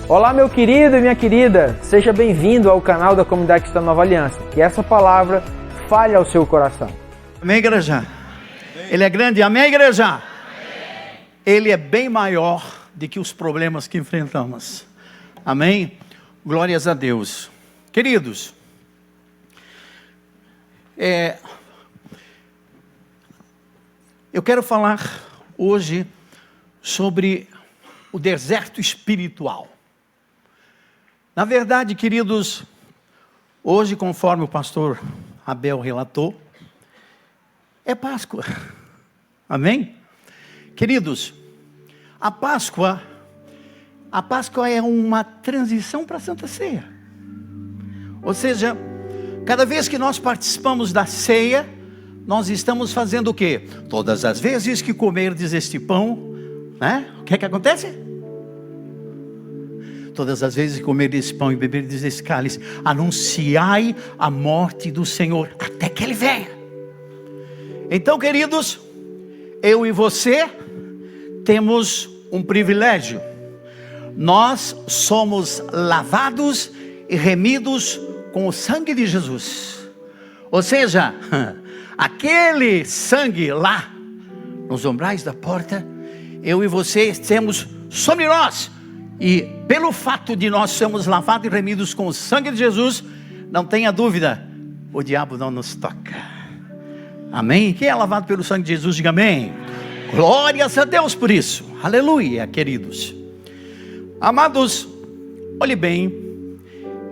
Olá, meu querido e minha querida, seja bem-vindo ao canal da Comunidade Cristã Nova Aliança. Que essa palavra fale ao seu coração. Amém, igreja? Amém. Ele é grande, amém, igreja? Amém. Ele é bem maior do que os problemas que enfrentamos. Amém? Glórias a Deus. Queridos, eu quero falar hoje sobre o deserto espiritual. Na verdade, queridos, hoje, conforme o pastor Abel relatou, é Páscoa. Amém? Queridos, a Páscoa é uma transição para a Santa Ceia. Ou seja, cada vez que nós participamos da ceia, nós estamos fazendo o quê? Todas as vezes que comerdes este pão, né? O que é que acontece? Todas as vezes que comerdes esse pão e beberdes esse cálice, anunciai a morte do Senhor, até que Ele venha. Então, queridos, eu e você temos um privilégio. Nós somos lavados e remidos com o sangue de Jesus. Ou seja, aquele sangue lá, nos umbrais da porta, eu e você temos sobre nós. E pelo fato de nós sermos lavados e remidos com o sangue de Jesus, não tenha dúvida, o diabo não nos toca. Amém? Quem é lavado pelo sangue de Jesus, diga amém. Glórias a Deus por isso. Aleluia, queridos. Amados, olhe bem,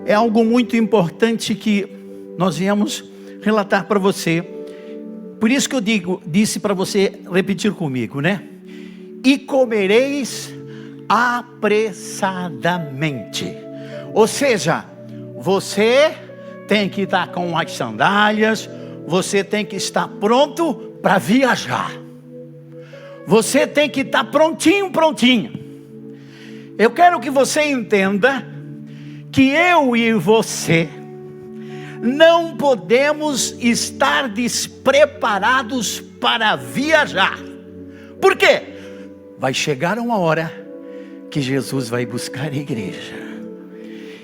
é algo muito importante que nós viemos relatar para você. Por isso que eu disse para você repetir comigo, né? E comereis apressadamente. Ou seja, você tem que estar com as sandálias, você tem que estar pronto para viajar. Você tem que estar prontinho. Eu quero que você entenda que eu e você não podemos estar despreparados para viajar. Por quê? Vai chegar uma hora que Jesus vai buscar a igreja.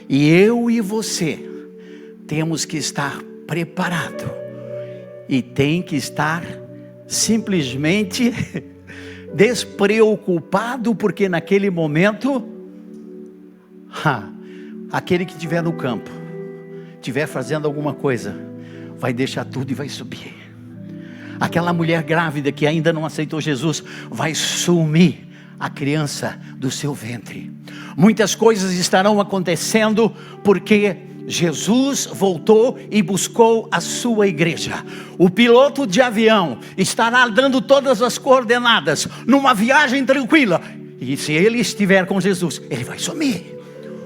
E eu e você temos que estar preparado. E tem que estar simplesmente despreocupado, porque naquele momento, aquele que estiver no campo, estiver fazendo alguma coisa, vai deixar tudo e vai subir. Aquela mulher grávida que ainda não aceitou Jesus, vai sumir a criança do seu ventre. Muitas coisas estarão acontecendo, porque Jesus voltou e buscou a sua igreja. O piloto de avião estará dando todas as coordenadas, numa viagem tranquila, e se ele estiver com Jesus, ele vai sumir.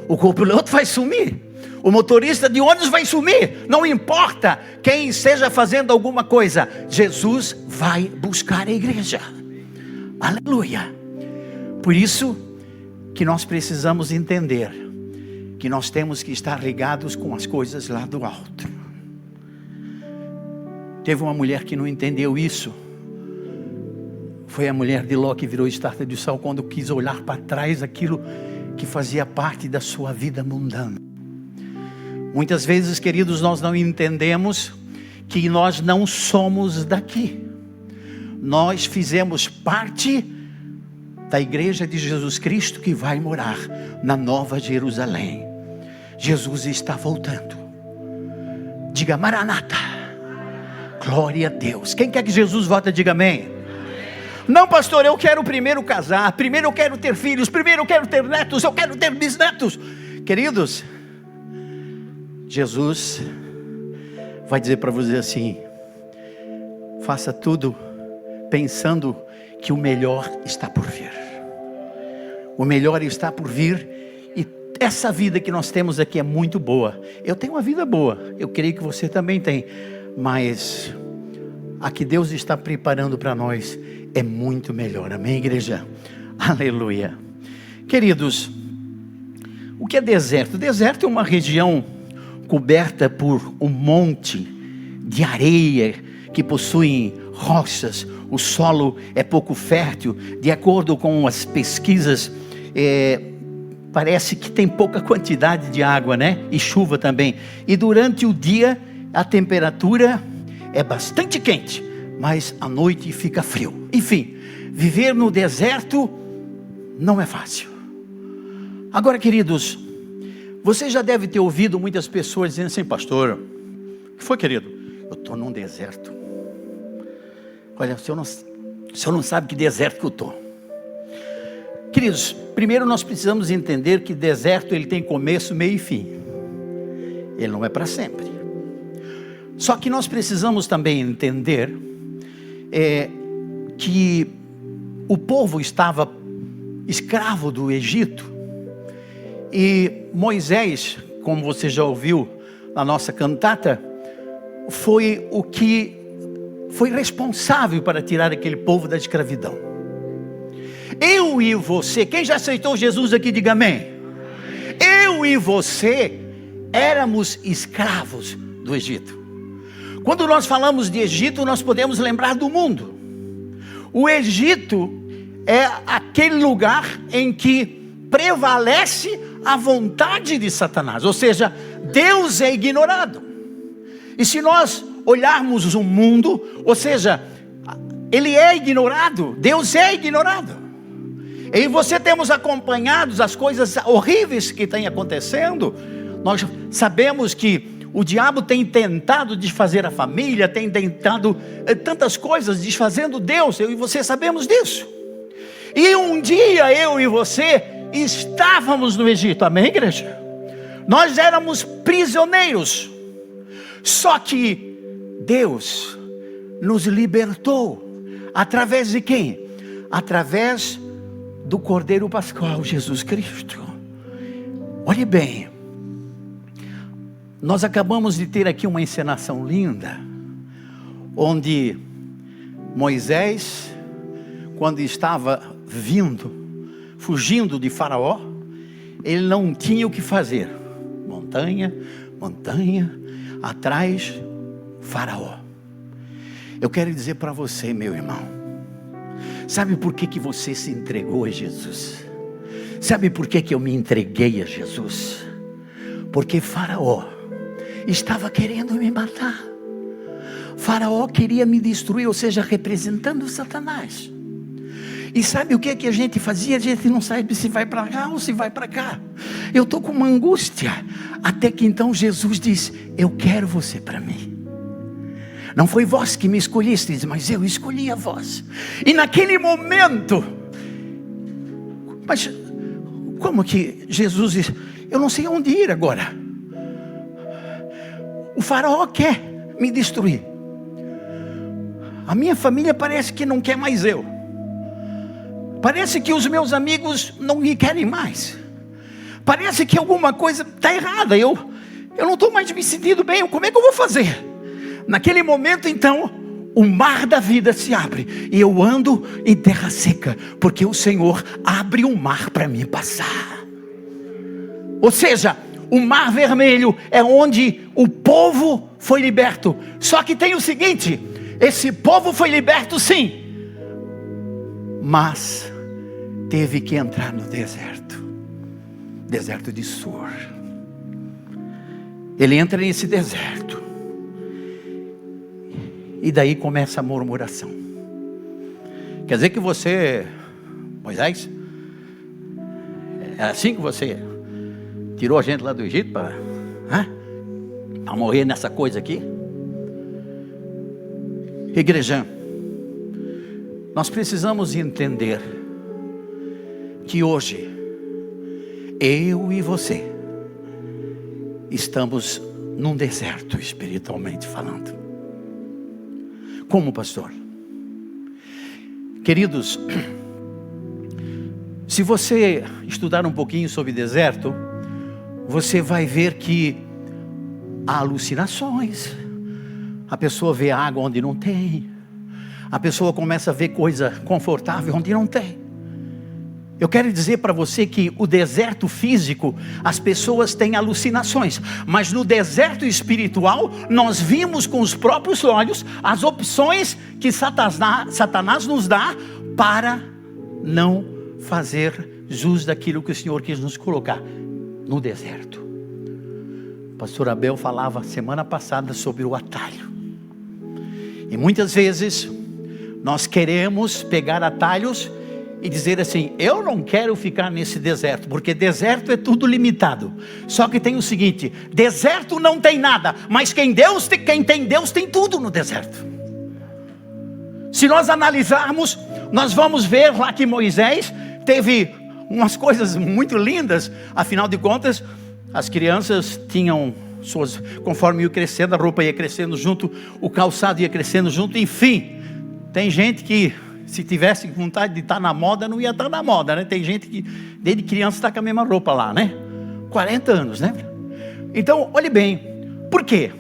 O copiloto vai sumir. O motorista de ônibus vai sumir. Não importa quem esteja fazendo alguma coisa, Jesus vai buscar a igreja. Aleluia. Por isso que nós precisamos entender que nós temos que estar ligados com as coisas lá do alto. Teve uma mulher que não entendeu isso. Foi a mulher de Ló que virou estátua de sal quando quis olhar para trás aquilo que fazia parte da sua vida mundana. Muitas vezes, queridos, nós não entendemos que nós não somos daqui. Nós fizemos parte da igreja de Jesus Cristo, que vai morar na Nova Jerusalém. Jesus está voltando. Diga Maranata. Glória a Deus. Quem quer que Jesus volte, diga amém. Não, pastor, eu quero primeiro casar, primeiro eu quero ter filhos, primeiro eu quero ter netos, eu quero ter bisnetos. Queridos, Jesus vai dizer para você assim: faça tudo pensando que o melhor está por vir. O melhor está por vir. E essa vida que nós temos aqui é muito boa. Eu tenho uma vida boa, eu creio que você também tem. Mas a que Deus está preparando para nós é muito melhor. Amém, igreja? Aleluia. Queridos, o que é deserto? Deserto é uma região coberta por um monte de areia que possuem rochas. O solo é pouco fértil. De acordo com as pesquisas, parece que tem pouca quantidade de água, né? E chuva também. E durante o dia a temperatura é bastante quente, mas à noite fica frio. Enfim, viver no deserto não é fácil. Agora, queridos, você já deve ter ouvido muitas pessoas dizendo assim: pastor, o que foi, querido? Eu estou num deserto. Olha, o senhor não sabe que deserto que eu estou. Queridos, primeiro nós precisamos entender que deserto ele tem começo, meio e fim. Ele não é para sempre. Só que nós precisamos também entender que o povo estava escravo do Egito. E Moisés, como você já ouviu na nossa cantata, foi o que foi responsável para tirar aquele povo da escravidão. Eu e você, quem já aceitou Jesus aqui, diga amém. Eu e você éramos escravos do Egito. Quando nós falamos de Egito, nós podemos lembrar do mundo. O Egito é aquele lugar em que prevalece a vontade de Satanás, ou seja, Deus é ignorado. E se nós olharmos o mundo, ou seja, ele é ignorado, Deus é ignorado. Eu e você temos acompanhado as coisas horríveis que estão acontecendo. Nós sabemos que o diabo tem tentado desfazer a família, tem tentado tantas coisas, desfazendo Deus. Eu e você sabemos disso. E um dia eu e você estávamos no Egito, amém, igreja? Nós éramos prisioneiros. Só que Deus nos libertou. Através de quem? Através do Cordeiro Pascual, Jesus Cristo. Olhe bem, nós acabamos de ter aqui uma encenação linda, onde Moisés, quando estava fugindo de Faraó, ele não tinha o que fazer. Montanha, atrás Faraó. Eu quero dizer para você, meu irmão, sabe por que você se entregou a Jesus? Sabe por que eu me entreguei a Jesus? Porque Faraó estava querendo me matar. Faraó queria me destruir, ou seja, representando Satanás. E sabe o que a gente fazia? A gente não sabe se vai para lá ou se vai para cá. Eu estou com uma angústia. Até que então Jesus disse: eu quero você para mim. Não foi vós que me escolhistes, mas eu escolhi a vós. E naquele momento, mas como que Jesus disse: eu não sei onde ir agora. O Faraó quer me destruir. A minha família parece que não quer mais eu. Parece que os meus amigos não me querem mais. Parece que alguma coisa está errada. Eu não estou mais me sentindo bem. Como é que eu vou fazer? Naquele momento então, o mar da vida se abre. E eu ando em terra seca. Porque o Senhor abre um mar para mim passar. Ou seja, o mar vermelho é onde o povo foi liberto. Só que tem o seguinte: esse povo foi liberto sim, mas teve que entrar no deserto. Deserto de Sur. Ele entra nesse deserto. E daí começa a murmuração. Quer dizer que você, Moisés, é assim que você tirou a gente lá do Egito para morrer nessa coisa aqui? Igreja, nós precisamos entender que hoje eu e você estamos num deserto, espiritualmente falando. Como, pastor? Queridos, se você estudar um pouquinho sobre deserto, você vai ver que há alucinações. A pessoa vê água onde não tem. A pessoa começa a ver coisa confortável onde não tem. Eu quero dizer para você que o deserto físico, as pessoas têm alucinações, mas no deserto espiritual, nós vimos com os próprios olhos as opções que Satanás nos dá para não fazer jus daquilo que o Senhor quis nos colocar, no deserto. O pastor Abel falava semana passada sobre o atalho. E muitas vezes nós queremos pegar atalhos e dizer assim: eu não quero ficar nesse deserto, porque deserto é tudo limitado. Só que tem o seguinte: deserto não tem nada, mas quem tem Deus tem tudo no deserto. Se nós analisarmos, nós vamos ver lá que Moisés teve umas coisas muito lindas. Afinal de contas, as crianças tinham suas, conforme ia crescendo, a roupa ia crescendo junto, o calçado ia crescendo junto, enfim. Tem gente que, se tivesse vontade de estar na moda, não ia estar na moda, né? Tem gente que desde criança está com a mesma roupa lá, né? 40 anos, né? Então, olhe bem, por quê?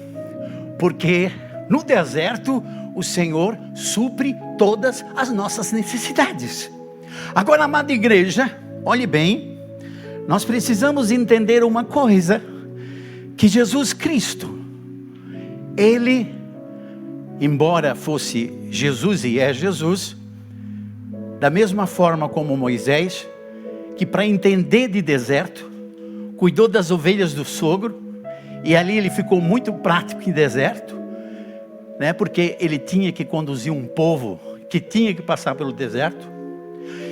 Porque no deserto o Senhor supre todas as nossas necessidades. Agora, amada igreja, olhe bem, nós precisamos entender uma coisa, que Jesus Cristo, Ele, embora fosse Jesus e é Jesus, da mesma forma como Moisés, que para entender de deserto, cuidou das ovelhas do sogro, e ali ele ficou muito prático em deserto, né? Porque ele tinha que conduzir um povo que tinha que passar pelo deserto.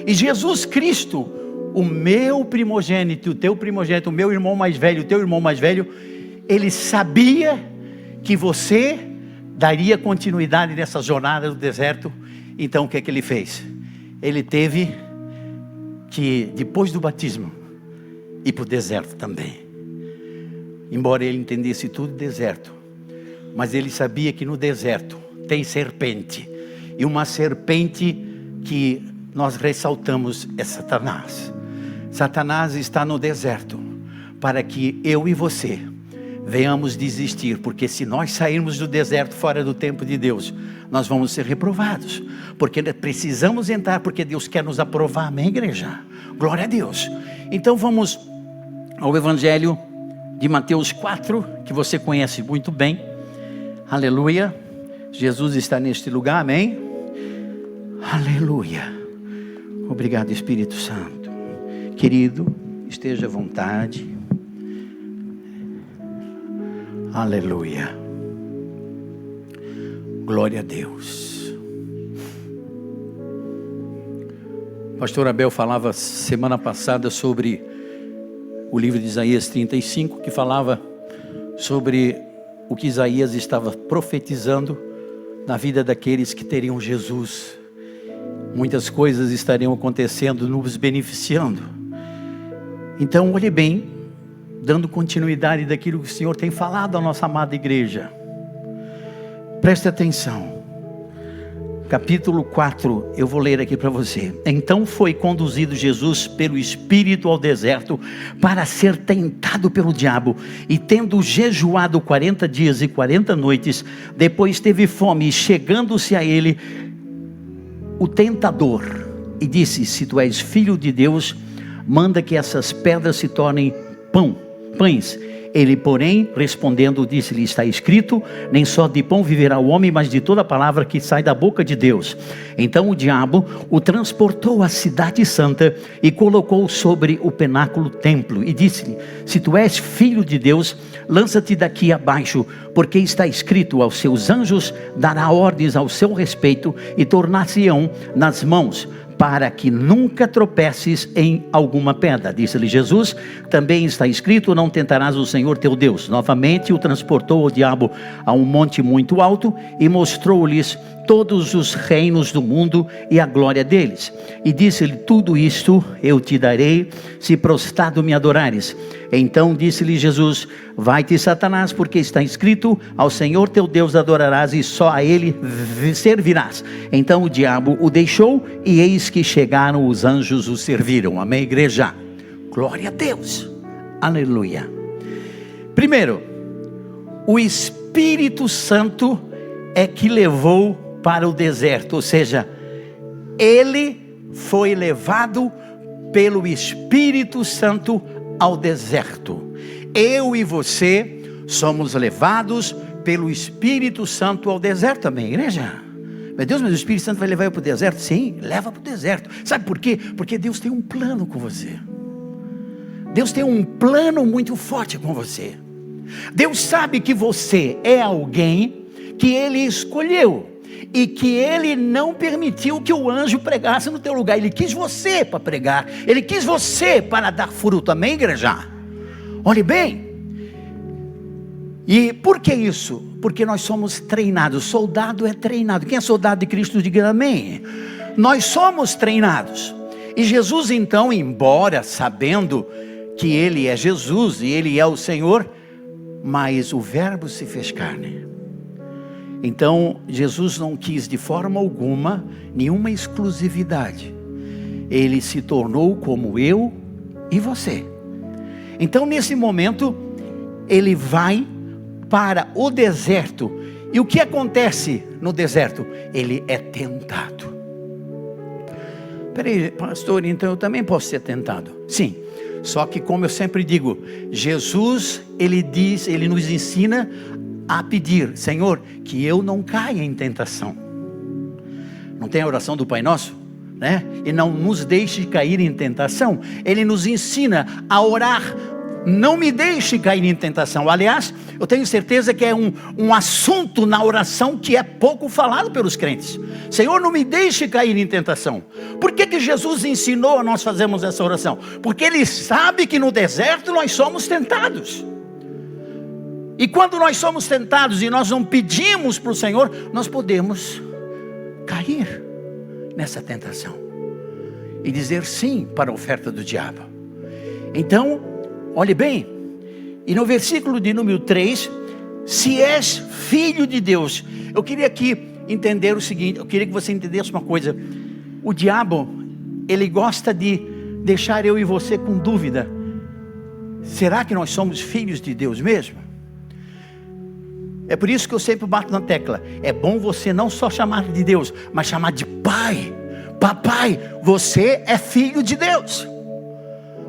E Jesus Cristo, o meu primogênito, o teu primogênito, o meu irmão mais velho, o teu irmão mais velho, ele sabia que você daria continuidade nessa jornada do deserto. Então o que é que ele fez? Ele teve que, depois do batismo, ir para o deserto também. Embora ele entendesse tudo deserto, mas ele sabia que no deserto tem serpente, e uma serpente que nós ressaltamos é Satanás. Satanás está no deserto para que eu e você venhamos desistir, porque se nós sairmos do deserto fora do tempo de Deus, nós vamos ser reprovados, porque precisamos entrar, porque Deus quer nos aprovar. Amém, igreja? Glória a Deus. Então vamos ao Evangelho de Mateus 4, que você conhece muito bem. Aleluia. Jesus está neste lugar, amém? Aleluia. Obrigado, Espírito Santo. Querido, esteja à vontade. Aleluia. Glória a Deus. O pastor Abel falava semana passada sobre o livro de Isaías 35, que falava sobre o que Isaías estava profetizando na vida daqueles que teriam Jesus. Muitas coisas estariam acontecendo, nos beneficiando. Então, olhe bem, dando continuidade daquilo que o Senhor tem falado à nossa amada igreja. Preste atenção. Capítulo 4, eu vou ler aqui para você. Então foi conduzido Jesus pelo Espírito ao deserto para ser tentado pelo diabo. E tendo jejuado 40 dias e 40 noites, depois teve fome, e chegando-se a ele o tentador, e disse: se tu és filho de Deus, manda que essas pedras se tornem pães. Ele, porém, respondendo, disse-lhe: está escrito, nem só de pão viverá o homem, mas de toda a palavra que sai da boca de Deus. Então o diabo o transportou à cidade santa e colocou sobre o penáculo templo, e disse-lhe: se tu és filho de Deus, lança-te daqui abaixo, porque está escrito, aos seus anjos dará ordens ao seu respeito, e tornar-se-ão nas mãos, para que nunca tropeces em alguma pedra. Disse-lhe Jesus: também está escrito, não tentarás o Senhor teu Deus. Novamente o transportou o diabo a um monte muito alto, e mostrou-lhes todos os reinos do mundo e a glória deles. E disse-lhe: tudo isto eu te darei, se prostrado me adorares. Então disse-lhe Jesus: vai-te, Satanás, porque está escrito, ao Senhor teu Deus adorarás, e só a ele servirás. Então o diabo o deixou, e eis que chegaram os anjos, o serviram. Amém, igreja? Glória a Deus. Aleluia. Primeiro, o Espírito Santo é que levou para o deserto, ou seja, ele foi levado pelo Espírito Santo ao deserto. Eu e você somos levados pelo Espírito Santo ao deserto também, igreja. Meu Deus, mas o Espírito Santo vai levar eu para o deserto? Sim, leva para o deserto. Sabe por quê? Porque Deus tem um plano com você. Deus tem um plano muito forte com você. Deus sabe que você é alguém que Ele escolheu e que Ele não permitiu que o anjo pregasse no teu lugar. Ele quis você para pregar. Ele quis você para dar fruto. Amém, igreja? Olhe bem. E por que isso? Porque nós somos treinados. Soldado é treinado. Quem é soldado de Cristo, diga amém. Nós somos treinados. E Jesus então, embora sabendo que Ele é Jesus e Ele é o Senhor, mas o Verbo se fez carne. Então Jesus não quis de forma alguma nenhuma exclusividade. Ele se tornou como eu e você. Então nesse momento Ele vai para o deserto. E o que acontece no deserto? Ele é tentado. Peraí, pastor, então eu também posso ser tentado? Sim, só que como eu sempre digo, Jesus, Ele nos ensina a pedir: Senhor, que eu não caia em tentação. Não tem a oração do Pai Nosso? Né? E não nos deixe cair em tentação. Ele nos ensina a orar: não me deixe cair em tentação. Aliás, eu tenho certeza que é um assunto na oração que é pouco falado pelos crentes. Senhor, não me deixe cair em tentação. Por que Jesus ensinou a nós fazermos essa oração? Porque Ele sabe que no deserto nós somos tentados. E quando nós somos tentados e nós não pedimos para o Senhor, nós podemos cair nessa tentação e dizer sim para a oferta do diabo. Então, olhe bem, e no versículo de número 3, se és filho de Deus, eu queria aqui entender o seguinte, eu queria que você entendesse uma coisa. O diabo, ele gosta de deixar eu e você com dúvida: será que nós somos filhos de Deus mesmo? É por isso que eu sempre bato na tecla: é bom você não só chamar de Deus, mas chamar de Pai. Papai, você é filho de Deus.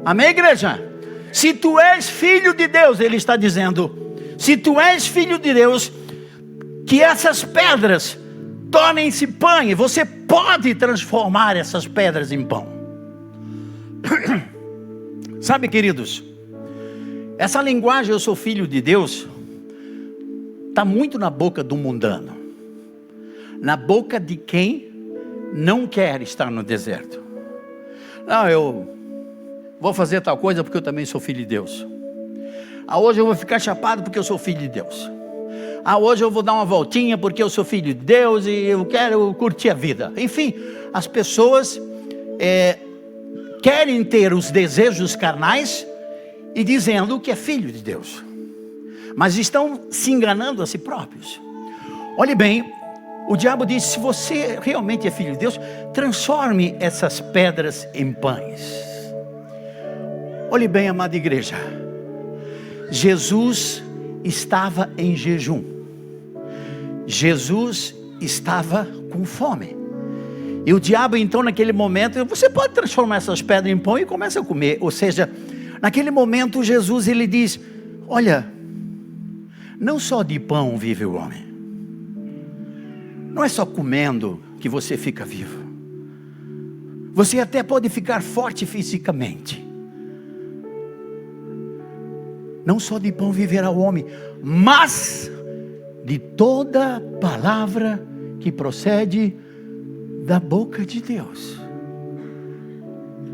Amém, igreja? Se tu és filho de Deus, Ele está dizendo, se tu és filho de Deus, que essas pedras tornem-se pão, e você pode transformar essas pedras em pão. Sabe, queridos, essa linguagem, eu sou filho de Deus, está muito na boca do mundano, na boca de quem não quer estar no deserto. Não, eu vou fazer tal coisa porque eu também sou filho de Deus. Hoje eu vou ficar chapado porque eu sou filho de Deus. Hoje eu vou dar uma voltinha porque eu sou filho de Deus e eu quero curtir a vida. Enfim, as pessoas querem ter os desejos carnais e dizendo que é filho de Deus, mas estão se enganando a si próprios. Olhe bem, o diabo diz: se você realmente é filho de Deus, transforme essas pedras em pães. Olhe bem, amada igreja, Jesus estava em jejum, Jesus estava com fome, e o diabo então naquele momento: você pode transformar essas pedras em pão, e começa a comer. Ou seja, naquele momento Jesus, ele diz: olha, não só de pão vive o homem, não é só comendo que você fica vivo, você até pode ficar forte fisicamente. Não só de pão viverá o homem, mas de toda palavra que procede da boca de Deus.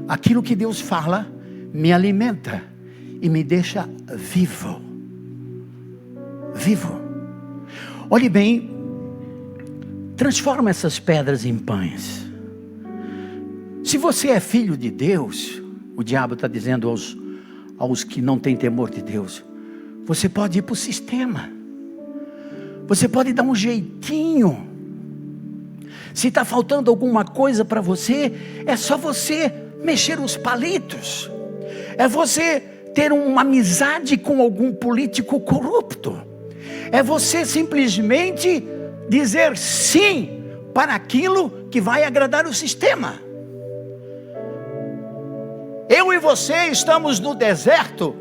Aquilo que Deus fala me alimenta e me deixa vivo. Vivo. Olhe bem, transforma essas pedras em pães. Se você é filho de Deus, o diabo está dizendo aos que não têm temor de Deus: você pode ir para o sistema, você pode dar um jeitinho. Se está faltando alguma coisa para você, é só você mexer os palitos, é você ter uma amizade com algum político corrupto, é você simplesmente dizer sim para aquilo que vai agradar o sistema. Eu e você estamos no deserto,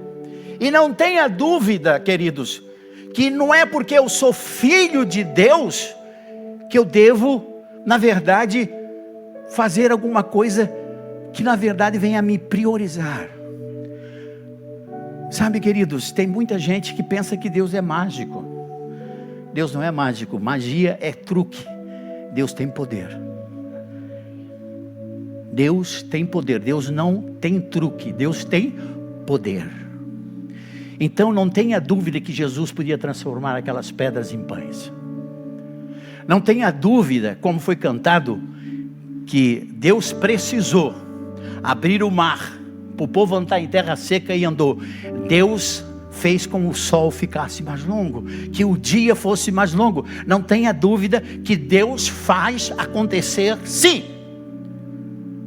e não tenha dúvida, queridos, que não é porque eu sou filho de Deus que eu devo na verdade, fazer alguma coisa que na verdade venha me priorizar. Sabe, queridos, tem muita gente que pensa que Deus é mágico. Deus não é mágico, magia é truque. Deus tem poder. Deus tem poder, Deus não tem truque, Deus tem poder. Então não tenha dúvida que Jesus podia transformar aquelas pedras em pães. Não tenha dúvida, como foi cantado, que Deus precisou abrir o mar para o povo andar em terra seca e andou. Deus fez com que o sol ficasse mais longo, que o dia fosse mais longo. Não tenha dúvida que Deus faz acontecer, sim.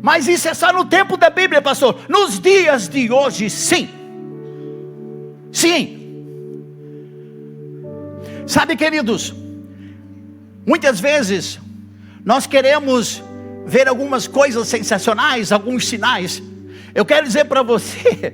Mas isso é só no tempo da Bíblia, pastor. Nos dias de hoje, sim. Sim. Sabe, queridos, muitas vezes nós queremos ver algumas coisas sensacionais, alguns sinais. Eu quero dizer para você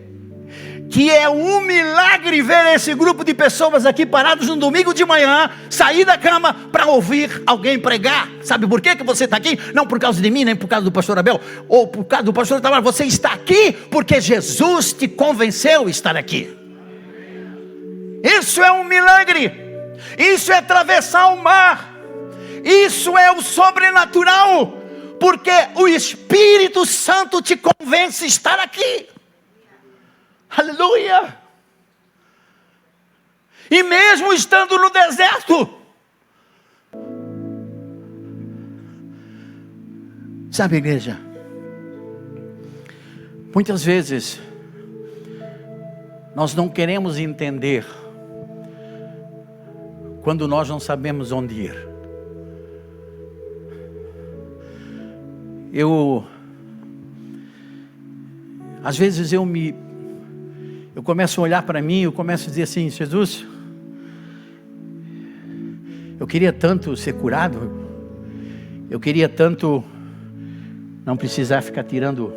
que é um milagre ver esse grupo de pessoas aqui parados no domingo de manhã, sair da cama para ouvir alguém pregar. Sabe por que você está aqui? Não por causa de mim, nem por causa do pastor Abel, ou por causa do pastor Tamar. Você está aqui porque Jesus te convenceu a estar aqui. Isso é um milagre. Isso é atravessar o mar. Isso é o sobrenatural, porque o Espírito Santo te convence a estar aqui. Aleluia! E mesmo estando no deserto, sabe, igreja, muitas vezes nós não queremos entender quando nós não sabemos onde ir. Às vezes eu começo a olhar para mim, eu começo a dizer assim: Jesus, eu queria tanto ser curado, eu queria tanto não precisar ficar tirando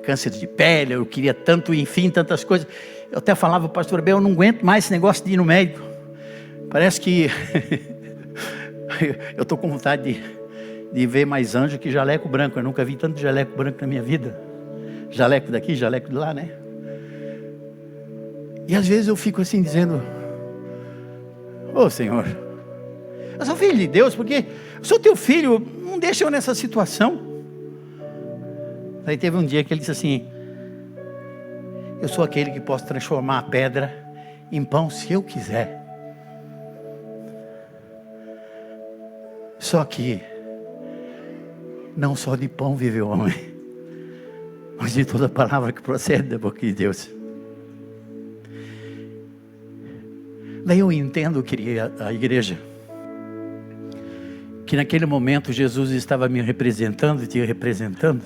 câncer de pele, eu queria tanto, enfim, tantas coisas. Eu até falava para o pastor Abel, eu não aguento mais esse negócio de ir no médico. Parece que eu estou com vontade de ver mais anjo que jaleco branco. Eu nunca vi tanto jaleco branco na minha vida. Jaleco daqui, jaleco de lá, né? E às vezes eu fico assim dizendo: ô Senhor, eu sou filho de Deus, porque eu sou teu filho, não deixa eu nessa situação. Aí teve um dia que ele disse assim: eu sou aquele que posso transformar a pedra em pão se eu quiser. Só que não só de pão vive o homem, mas de toda palavra que procede da boca de Deus. Daí eu entendo, querida a igreja, que naquele momento Jesus estava me representando, te representando.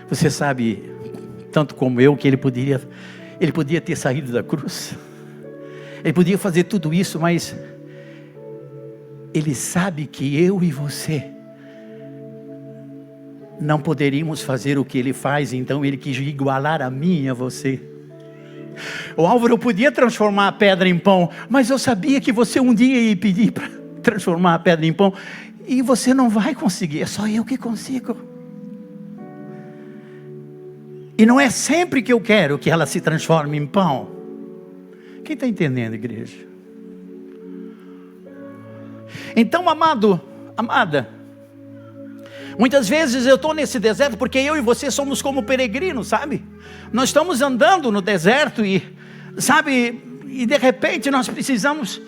Você sabe, tanto como eu, que ele podia ter saído da cruz, ele podia fazer tudo isso, mas ele sabe que eu e você não poderíamos fazer o que ele faz, então ele quis igualar a mim e a você. O Álvaro podia transformar a pedra em pão, mas eu sabia que você um dia ia pedir para transformar a pedra em pão, e você não vai conseguir, é só eu que consigo. E não é sempre que eu quero que ela se transforme em pão. Quem está entendendo, igreja? Então, amado, amada, muitas vezes eu estou nesse deserto porque eu e você somos como peregrinos, sabe? Nós estamos andando no deserto e, sabe, e de repente nós precisamos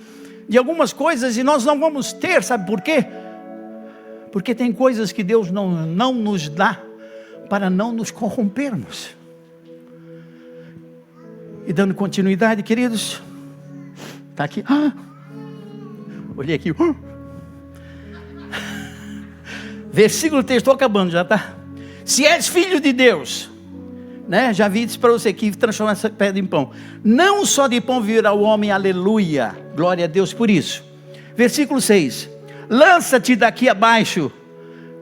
de algumas coisas e nós não vamos ter, sabe por quê? Porque tem coisas que Deus não nos dá para não nos corrompermos. E dando continuidade, queridos, está aqui, olhei aqui, versículo 3, estou acabando já, tá? Se és filho de Deus, né? Já vi isso para você que transforma essa pedra em pão. Não só de pão viverá o homem, aleluia, glória a Deus por isso. Versículo 6, lança-te daqui abaixo,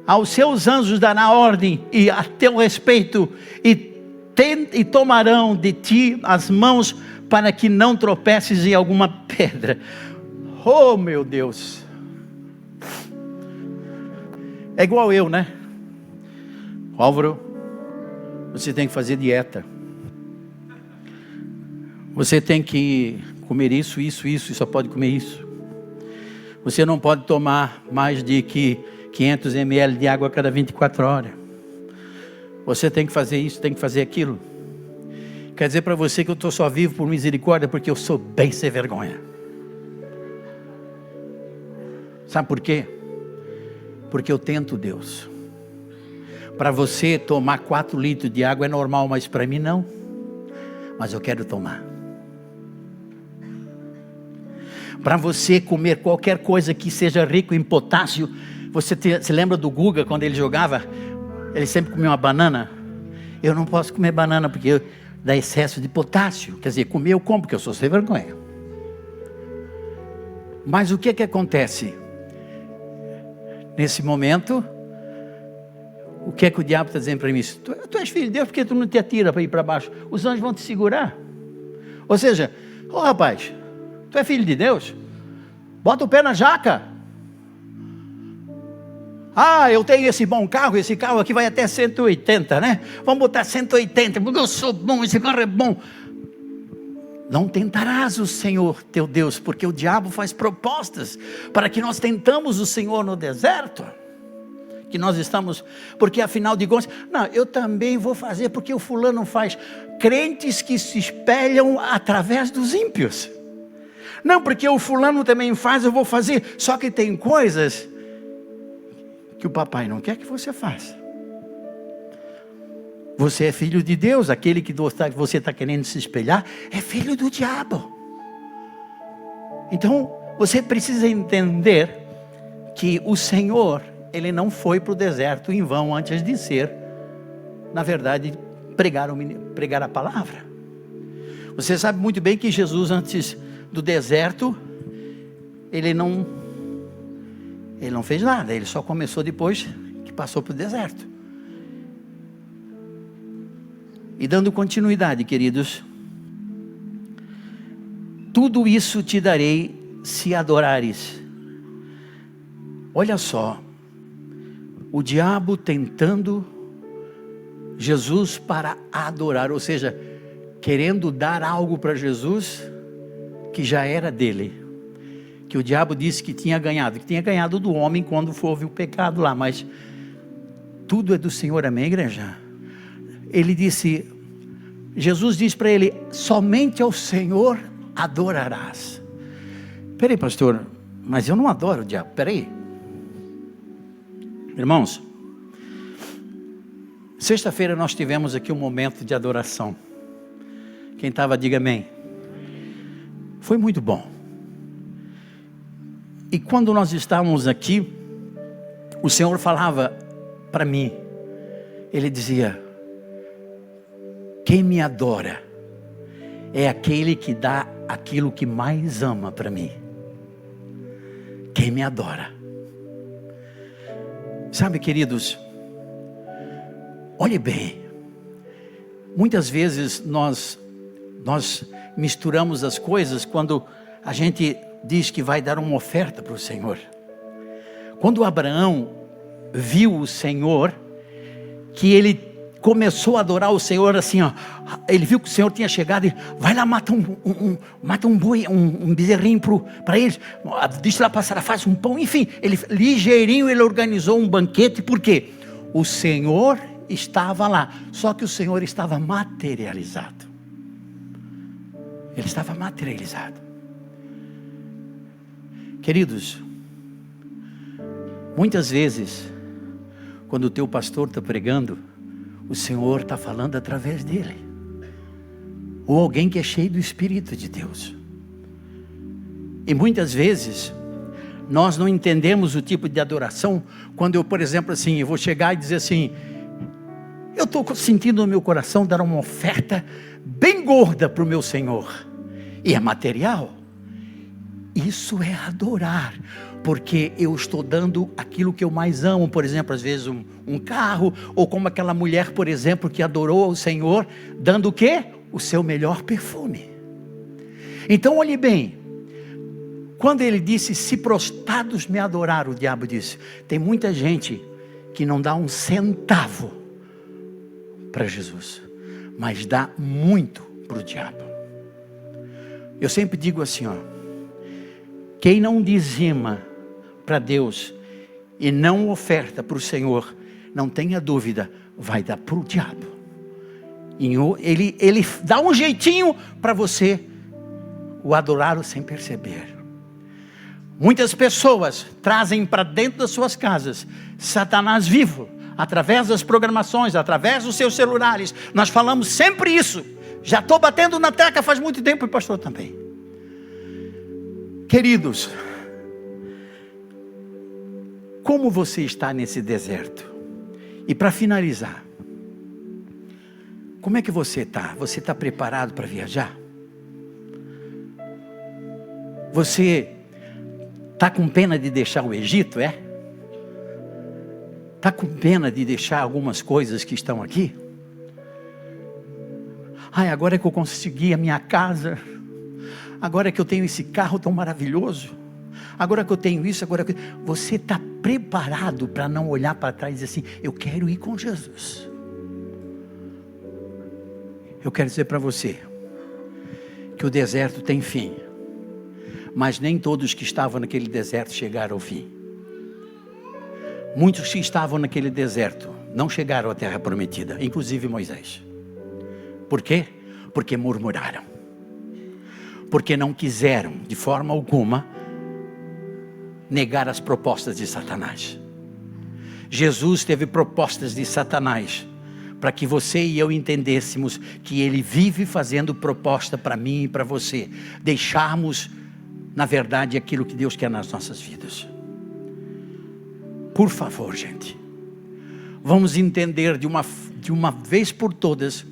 aos seus anjos dará ordem e a teu respeito, e tomarão de ti as mãos, para que não tropeces em alguma pedra. Oh meu Deus! É igual eu, né? Álvaro, você tem que fazer dieta. Você tem que comer isso, e só pode comer isso. Você não pode tomar mais de 500 ml de água a cada 24 horas. Você tem que fazer isso, tem que fazer aquilo. Quer dizer para você que eu estou só vivo por misericórdia, porque eu sou bem sem vergonha. Sabe por quê? Porque eu tento Deus. Para você tomar 4 litros de água é normal, mas para mim não. Mas eu quero tomar. Para você comer qualquer coisa que seja rico em potássio, você se lembra do Guga, quando ele jogava? Ele sempre comia uma banana. Eu não posso comer banana porque dá excesso de potássio. Quer dizer, comer eu como porque eu sou sem vergonha. Mas o que acontece? Nesse momento, o que o diabo está dizendo para mim? Tu és filho de Deus, porque tu não te atira para ir para baixo? Os anjos vão te segurar. Ou seja, rapaz, tu é filho de Deus? Bota o pé na jaca. Eu tenho esse bom carro, esse carro aqui vai até 180, né? Vamos botar 180, porque eu sou bom, esse carro é bom. Não tentarás o Senhor teu Deus, porque o diabo faz propostas para que nós tentamos o Senhor no deserto. Que nós estamos, porque afinal de contas, não, eu também vou fazer porque o fulano faz. Crentes que se espelham através dos ímpios. Não, porque o fulano também faz, eu vou fazer. Só que tem coisas que o papai não quer que você faça. Você é filho de Deus, aquele que você está querendo se espelhar, é filho do diabo. Então, você precisa entender que o Senhor, Ele não foi para o deserto em vão antes de ser, na verdade, pregar a palavra. Você sabe muito bem que Jesus, antes do deserto, Ele não fez nada, Ele só começou depois que passou para o deserto. E dando continuidade, queridos, tudo isso te darei se adorares. Olha só, o diabo tentando Jesus para adorar, ou seja, querendo dar algo para Jesus que já era dele, que o diabo disse que tinha ganhado do homem quando houve o pecado lá, mas tudo é do Senhor, amém, igreja? Ele disse, Jesus disse para ele, somente ao Senhor adorarás. Peraí, pastor, mas eu não adoro o diabo, peraí. Irmãos, sexta-feira nós tivemos aqui um momento de adoração. Quem estava, diga amém. Foi muito bom. E quando nós estávamos aqui, o Senhor falava para mim, Ele dizia, quem me adora é aquele que dá aquilo que mais ama para mim. Quem me adora. Sabe, queridos, olhe bem, muitas vezes nós misturamos as coisas quando a gente diz que vai dar uma oferta para o Senhor. Quando Abraão viu o Senhor, que ele começou a adorar o Senhor assim, ele viu que o Senhor tinha chegado e vai lá, mata um boi, um bezerrinho para eles, deixa lá passar, faz um pão, enfim, ligeirinho ele organizou um banquete, porque o Senhor estava lá, só que o Senhor estava materializado. Ele estava materializado. Queridos, muitas vezes, quando o teu pastor está pregando, o Senhor está falando através dele, ou alguém que é cheio do Espírito de Deus. E muitas vezes nós não entendemos o tipo de adoração. Quando eu, por exemplo, assim, eu vou chegar e dizer assim, eu estou sentindo no meu coração dar uma oferta bem gorda para o meu Senhor, e é material. Isso é adorar, porque eu estou dando aquilo que eu mais amo, por exemplo, às vezes um carro, ou como aquela mulher, por exemplo, que adorou o Senhor, dando o quê? O seu melhor perfume. Então olhe bem, quando ele disse, se prostrados me adorar, o diabo disse, tem muita gente que não dá um centavo para Jesus, mas dá muito para o diabo. Eu sempre digo assim, ó, quem não dizima para Deus e não oferta para o Senhor, não tenha dúvida, vai dar para o diabo. Ele dá um jeitinho para você o adorar sem perceber. Muitas pessoas trazem para dentro das suas casas Satanás vivo, através das programações, através dos seus celulares. Nós falamos sempre isso. Já estou batendo na tecla faz muito tempo, e pastor também. Queridos, como você está nesse deserto? E para finalizar, como é que você está? Você está preparado para viajar? Você está com pena de deixar o Egito, é? Está com pena de deixar algumas coisas que estão aqui? Ai, agora é que eu consegui a minha casa, agora é que eu tenho esse carro tão maravilhoso, agora que eu tenho isso, agora que... Você está preparado para não olhar para trás e dizer assim, eu quero ir com Jesus? Eu quero dizer para você, que o deserto tem fim, mas nem todos que estavam naquele deserto chegaram ao fim. Muitos que estavam naquele deserto não chegaram à terra prometida, inclusive Moisés. Por quê? Porque murmuraram. Porque não quiseram, de forma alguma, negar as propostas de Satanás. Jesus teve propostas de Satanás, para que você e eu entendêssemos que ele vive fazendo proposta para mim e para você. Deixarmos, na verdade, aquilo que Deus quer nas nossas vidas. Por favor, gente, vamos entender de uma vez por todas,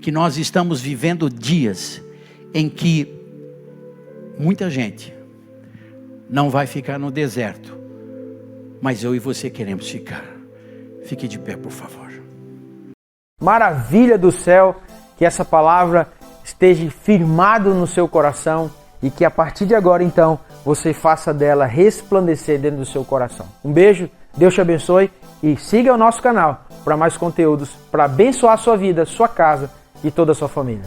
que nós estamos vivendo dias em que muita gente não vai ficar no deserto, mas eu e você queremos ficar. Fique de pé, por favor. Maravilha do céu, que essa palavra esteja firmado no seu coração e que a partir de agora, então, você faça dela resplandecer dentro do seu coração. Um beijo, Deus te abençoe e siga o nosso canal para mais conteúdos para abençoar a sua vida, sua casa e toda a sua família.